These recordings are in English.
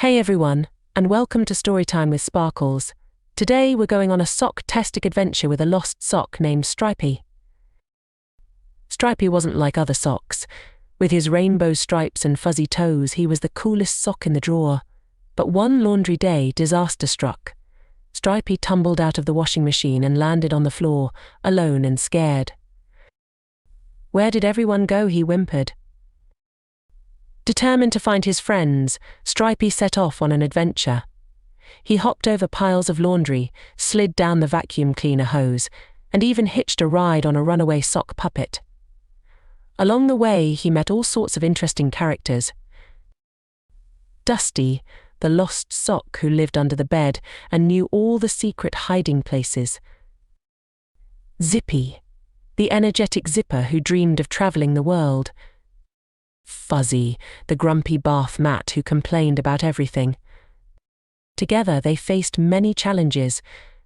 Hey everyone, and welcome to Storytime with Sparkles. Today we're going on a sock-tastic adventure with a lost sock named Stripey. Stripey wasn't like other socks. With his rainbow stripes and fuzzy toes, he was the coolest sock in the drawer. But one laundry day, disaster struck. Stripey tumbled out of the washing machine and landed on the floor, alone and scared. "Where did everyone go?" he whimpered. Determined to find his friends, Stripey set off on an adventure. He hopped over piles of laundry, slid down the vacuum cleaner hose, and even hitched a ride on a runaway sock puppet. Along the way, he met all sorts of interesting characters. Dusty, the lost sock who lived under the bed and knew all the secret hiding places. Zippy, the energetic zipper who dreamed of traveling the world. Fuzzy, the grumpy bath mat who complained about everything. Together they faced many challenges.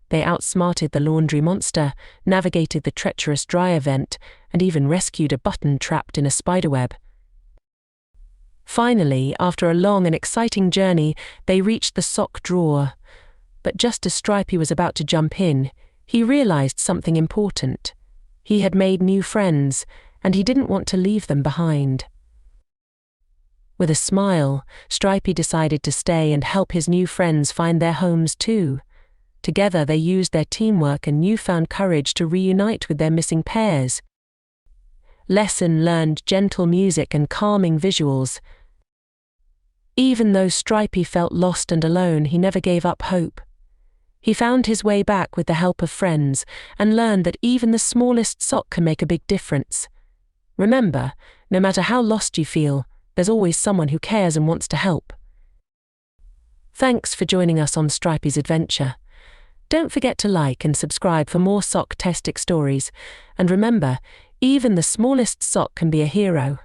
They outsmarted the laundry monster, navigated the treacherous dryer vent, and even rescued a button trapped in a spiderweb. Finally, after a long and exciting journey, they reached the sock drawer. But just as Stripey was about to jump in, he realized something important. He had made new friends, and he didn't want to leave them behind. With a smile, Stripey decided to stay and help his new friends find their homes too. Together they used their teamwork and newfound courage to reunite with their missing pairs. Lesson learned: gentle music and calming visuals. Even though Stripey felt lost and alone, he never gave up hope. He found his way back with the help of friends and learned that even the smallest sock can make a big difference. Remember, no matter how lost you feel, there's always someone who cares and wants to help. Thanks for joining us on Stripey's adventure. Don't forget to like and subscribe for more sock-tastic stories. And remember, even the smallest sock can be a hero.